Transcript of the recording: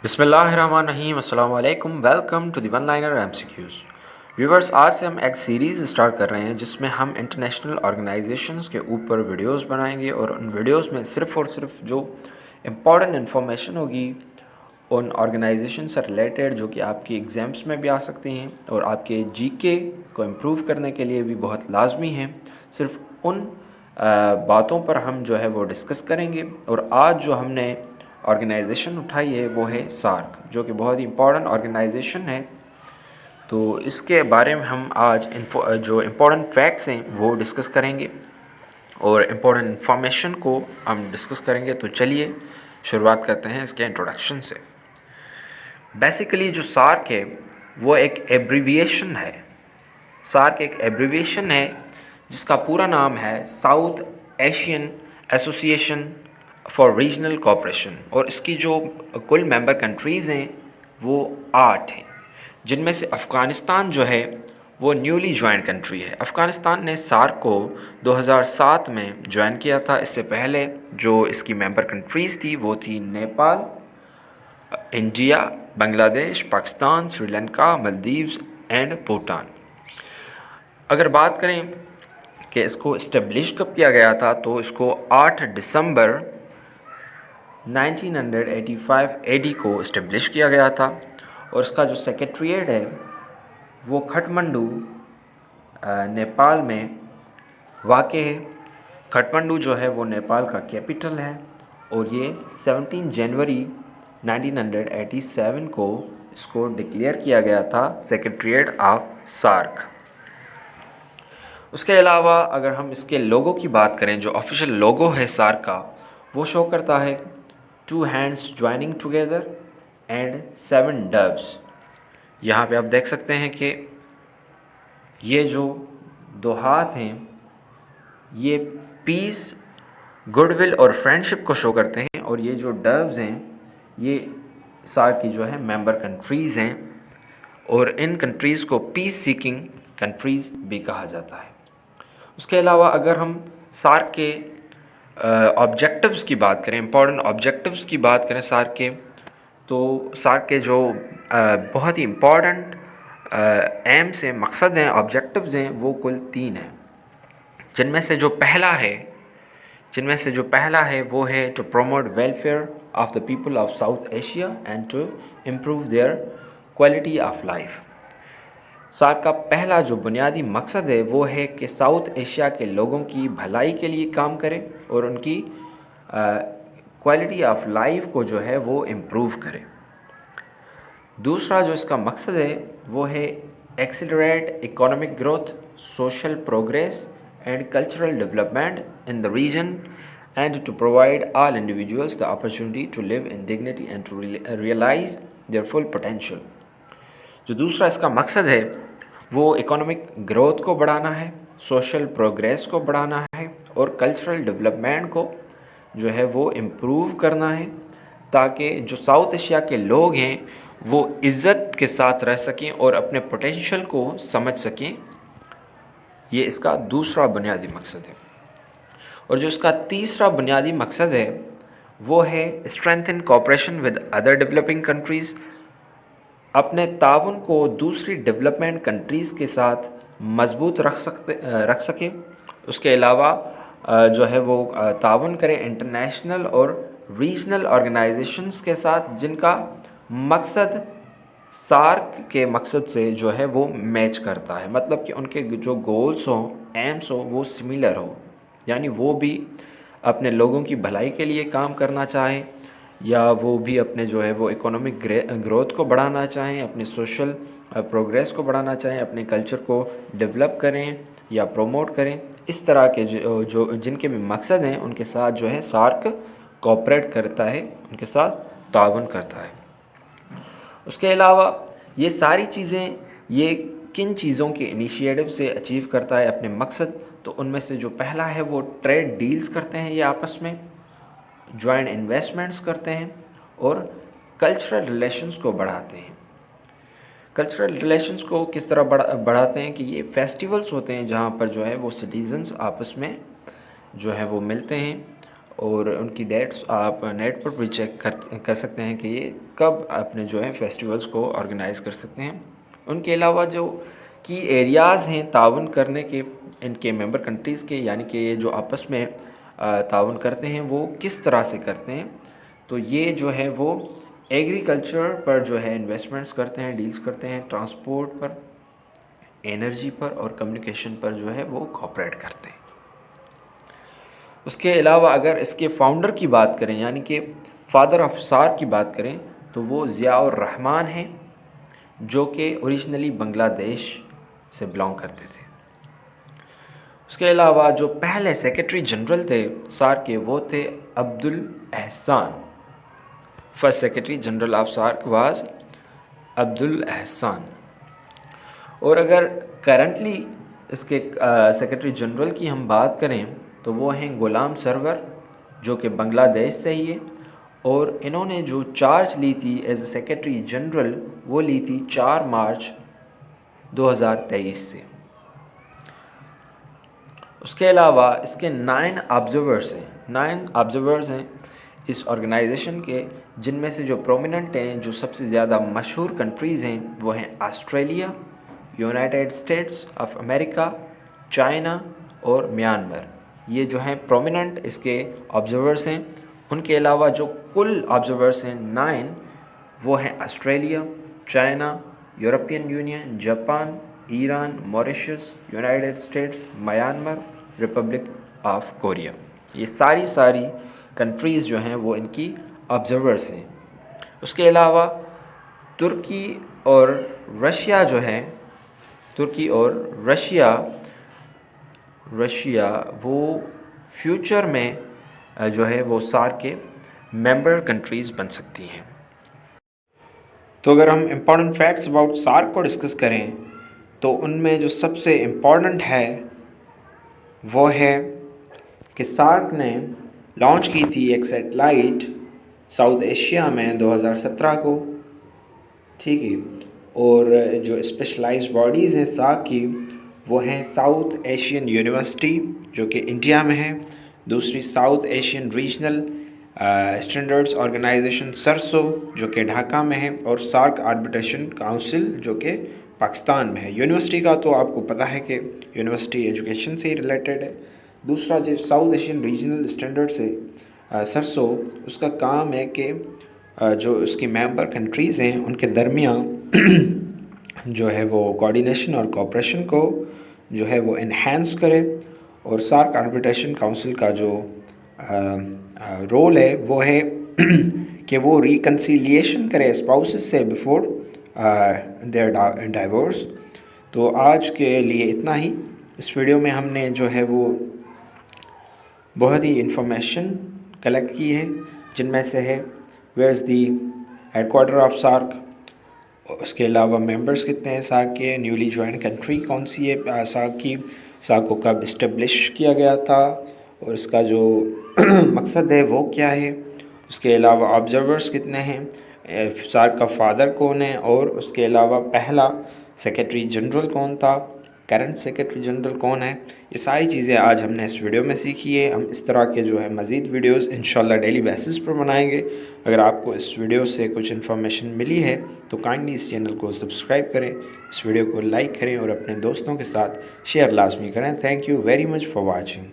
بسم اللہ الرحمن الرحیم، السلام علیکم، welcome to the one liner M C Qs viewers. آج سے ہم ایک سیریز اسٹارٹ کر رہے ہیں جس میں ہم انٹرنیشنل آرگنائزیشنز کے اوپر ویڈیوز بنائیں گے، اور ان ویڈیوز میں صرف اور صرف جو امپورٹنٹ انفارمیشن ہوگی ان آرگنائزیشن سے ریلیٹڈ، جو کہ آپ کی ایگزامس میں بھی آ سکتی ہیں اور آپ کے جی کے کو امپروو کرنے کے لیے بھی بہت لازمی ہیں، صرف ان باتوں پر ہم جو ہے وہ ڈسکس کریں گے۔ اور آج جو ہم نے آرگنائزیشن اٹھائی ہے وہ ہے سارک، جو کہ بہت ہی امپورٹنٹ آرگنائزیشن ہے۔ تو اس کے بارے میں ہم آج جو امپورٹنٹ فیکٹس ہیں وہ ڈسکس کریں گے اور امپورٹنٹ انفارمیشن کو ہم ڈسکس کریں گے۔ تو چلیے شروعات کرتے ہیں اس کے انٹروڈکشن سے۔ بیسیکلی جو سارک ہے وہ ایک ایبریویشن ہے۔ سارک ایک ایبریویشن ہے جس کا پورا نام ہے ساؤتھ ایشین ایسوسی ایشن فار ریجنل کوآپریشن، اور اس کی جو کل ممبر کنٹریز ہیں وہ 8 ہیں، جن میں سے افغانستان جو ہے وہ نیولی جوائن کنٹری ہے۔ افغانستان نے سارک کو 2007 میں جوائن کیا تھا۔ اس سے پہلے جو اس کی ممبر کنٹریز تھی وہ تھی نیپال، انڈیا، بنگلہ دیش، پاکستان، سری لنکا، مالدیوز اینڈ بھوٹان۔ اگر بات کریں کہ اس کو اسٹیبلش کب کیا گیا تھا، تو اس کو 8 دسمبر 1985 اے ڈی کو اسٹیبلش کیا گیا تھا، اور اس کا جو سیکریٹریٹ ہے وہ کھٹمنڈو نیپال میں واقع ہے۔ کھٹمنڈو جو ہے وہ نیپال کا کیپٹل ہے، اور یہ 17 جنوری 1987 کو اس کو ڈکلیئر کیا گیا تھا سیکریٹریٹ آف سارک۔ اس کے علاوہ اگر ہم اس کے لوگو کی بات کریں، جو آفیشیل لوگو ہے سارک کا، وہ شو کرتا ہے 2 hands joining together and 7 doves۔ یہاں پہ آپ دیکھ سکتے ہیں کہ یہ جو 2 ہاتھ ہیں یہ پیس، گڈ ول اور فرینڈشپ کو شو کرتے ہیں، اور یہ جو ڈوز ہیں یہ سارک کی جو ہے ممبر کنٹریز ہیں، اور ان کنٹریز کو پیس سیکنگ کنٹریز بھی کہا جاتا ہے۔ اس کے علاوہ اگر ہم سارک کے آبجیکٹیوز کی بات کریں، امپورٹنٹ آبجیکٹیوز کی بات کریں سارک کے، تو سارک کے جو بہت ہی امپورٹنٹ ایمس ہیں، مقصد ہیں، آبجیکٹیوز ہیں، وہ کل 3 ہیں، جن میں سے جو پہلا ہے وہ ہے to promote welfare of the people of South Asia and to improve their quality of life. SAARC کا پہلا جو بنیادی مقصد ہے وہ ہے کہ ساؤتھ ایشیا کے لوگوں کی بھلائی کے لیے کام کرے اور ان کی کوالٹی آف لائف کو جو ہے وہ امپروو کرے۔ دوسرا جو اس کا مقصد ہے وہ ہے accelerate economic growth, social progress and cultural development in the region and to provide all individuals the opportunity to live in dignity and to realise their full potential. جو دوسرا اس کا مقصد ہے وہ اکنامک گروتھ کو بڑھانا ہے، سوشل پروگریس کو بڑھانا ہے، اور کلچرل ڈیولپمنٹ کو جو ہے وہ امپروو کرنا ہے، تاکہ جو ساؤتھ ایشیا کے لوگ ہیں وہ عزت کے ساتھ رہ سکیں اور اپنے پوٹینشیل کو سمجھ سکیں۔ یہ اس کا دوسرا بنیادی مقصد ہے۔ اور جو اس کا تیسرا بنیادی مقصد ہے وہ ہے strengthen cooperation with other developing countries, اپنے تعاون کو دوسری ڈیولپمنٹ کنٹریز کے ساتھ مضبوط رکھ سکے۔ اس کے علاوہ جو ہے وہ تعاون کرے انٹرنیشنل اور ریجنل آرگنائزیشنز کے ساتھ، جن کا مقصد سارک کے مقصد سے جو ہے وہ میچ کرتا ہے، مطلب کہ ان کے جو گولز ہوں، ایمس ہوں، وہ سملر ہو، یعنی وہ بھی اپنے لوگوں کی بھلائی کے لیے کام کرنا چاہیں، یا وہ بھی اپنے جو ہے وہ اکنامک گروتھ کو بڑھانا چاہیں، اپنے سوشل پروگریس کو بڑھانا چاہیں، اپنے کلچر کو ڈیولپ کریں یا پروموٹ کریں۔ اس طرح کے جن کے بھی مقصد ہیں ان کے ساتھ جو ہے سارک کوآپریٹ کرتا ہے، ان کے ساتھ تعاون کرتا ہے۔ اس کے علاوہ یہ ساری چیزیں یہ کن چیزوں کے انیشیٹو سے اچیو کرتا ہے اپنے مقصد؟ تو ان میں سے جو پہلا ہے وہ ٹریڈ ڈیلز کرتے ہیں یہ آپس میں، جوائنٹ انویسٹمنٹس کرتے ہیں، اور کلچرل ریلیشنز کو بڑھاتے ہیں۔ کلچرل ریلیشنز کو کس طرح بڑھاتے ہیں کہ یہ فیسٹیولز ہوتے ہیں جہاں پر جو ہے وہ سٹیزنز آپس میں جو ہے وہ ملتے ہیں اور ان کی ڈیٹس آپ نیٹ پر بھی چیک کر سکتے ہیں کہ یہ کب اپنے جو ہے فیسٹیولز کو آرگنائز کر سکتے ہیں۔ ان کے علاوہ جو کی ایریاز ہیں تعاون کرنے کے ان کے ممبر کنٹریز کے، یعنی کہ یہ جو آپس میں تعاون کرتے ہیں وہ کس طرح سے کرتے ہیں، تو یہ جو ہے وہ ایگریکلچر پر جو ہے انویسٹمنٹس کرتے ہیں، ڈیلز کرتے ہیں، ٹرانسپورٹ پر، انرجی پر اور کمیونیکیشن پر جو ہے وہ کوآپریٹ کرتے ہیں۔ اس کے علاوہ اگر اس کے فاؤنڈر کی بات کریں، یعنی کہ فادر آف سارک کی بات کریں، تو وہ ضیاء الرحمن ہیں، جو کہ اوریجنلی بنگلہ دیش سے بلانگ کرتے تھے۔ اس کے علاوہ جو پہلے سیکرٹری جنرل تھے سارک کے، وہ تھے Abdul Ahsan. First secretary general of SAARC was Abdul Ahsan. اور اگر کرنٹلی اس کے سیکرٹری جنرل کی ہم بات کریں تو وہ ہیں غلام سرور، جو کہ بنگلہ دیش سے ہی ہے، اور انہوں نے جو چارج لی تھی ایز اے سیکرٹری جنرل وہ لی تھی 4 مارچ 2023 سے۔ اس کے علاوہ اس کے 9 آبزرورز ہیں اس آرگنائزیشن کے، جن میں سے جو پرومیننٹ ہیں، جو سب سے زیادہ مشہور کنٹریز ہیں وہ ہیں Australia, United States of America, China اور میانمار۔ یہ جو ہیں پرومیننٹ اس کے آبزرورز ہیں۔ ان کے علاوہ جو کل آبزرورز ہیں 9، وہ ہیں Australia, China, European union, Japan, Iran, Mauritius, United States, Myanmar, republic of Korea. یہ ساری کنٹریز جو ہیں وہ ان کی آبزرورز ہیں۔ اس کے علاوہ ترکی اور رشیا جو ہے، ترکی اور رشیا وہ فیوچر میں جو ہے وہ سارک کے ممبر کنٹریز بن سکتی ہیں۔ تو اگر ہم امپورٹنٹ فیکٹس اباؤٹ سارک کو ڈسکس کریں تو ان میں جو سب سے امپورٹنٹ ہے وہ ہے کہ سارک نے لانچ کی تھی ایک سیٹلائٹ ساؤتھ ایشیا میں 2017 کو، ٹھیک ہے، اور جو اسپیشلائزڈ باڈیز ہیں سارک کی وہ ہیں ساؤتھ ایشین یونیورسٹی جو کہ انڈیا میں ہے، دوسری South Asian regional standards organization SARSO جو کہ ڈھاکہ میں ہے، اور سارک آربیٹریشن کاؤنسل جو کہ پاکستان میں ہے۔ یونیورسٹی کا تو آپ کو پتہ ہے کہ یونیورسٹی ایجوکیشن سے ہی ریلیٹڈ ہے۔ دوسرا جو ساؤتھ ایشین ریجنل اسٹینڈرڈ سے سرسو، اس کا کام ہے کہ جو اس کی ممبر کنٹریز ہیں ان کے درمیان جو ہے وہ کوآرڈینیشن اور کوآپریشن کو جو ہے وہ انہینس کرے، اور سارک آربیٹریشن کاؤنسل کا جو رول ہے وہ ہے کہ وہ ریکنسیلیشن کرے اسپاؤسز سے بیفور دیئر ڈائیورس۔ تو آج کے لیے اتنا ہی۔ اس ویڈیو میں ہم نے جو ہے وہ بہت ہی انفارمیشن کلیکٹ کی ہے، جن میں سے ہے where is the headquarter of SAARC, اس کے علاوہ ممبرس کتنے ہیں سارک کے، نیولی جوائن کنٹری کون سی ہے سارک کی، سارک کو کب اسٹیبلش کیا گیا تھا اور اس کا جو مقصد ہے وہ کیا ہے، اس کے علاوہ آبزرورز کتنے ہیں، سارک کا فادر کون ہے، اور اس کے علاوہ پہلا سیکرٹری جنرل کون تھا، کرنٹ سیکرٹری جنرل کون ہے۔ یہ ساری چیزیں آج ہم نے اس ویڈیو میں سیکھی ہے۔ ہم اس طرح کے جو ہے مزید ویڈیوز انشاءاللہ ڈیلی بیسس پر بنائیں گے۔ اگر آپ کو اس ویڈیو سے کچھ انفارمیشن ملی ہے تو کائنڈلی اس چینل کو سبسکرائب کریں، اس ویڈیو کو لائک کریں اور اپنے دوستوں کے ساتھ شیئر لازمی کریں۔ Thank you very much for watching.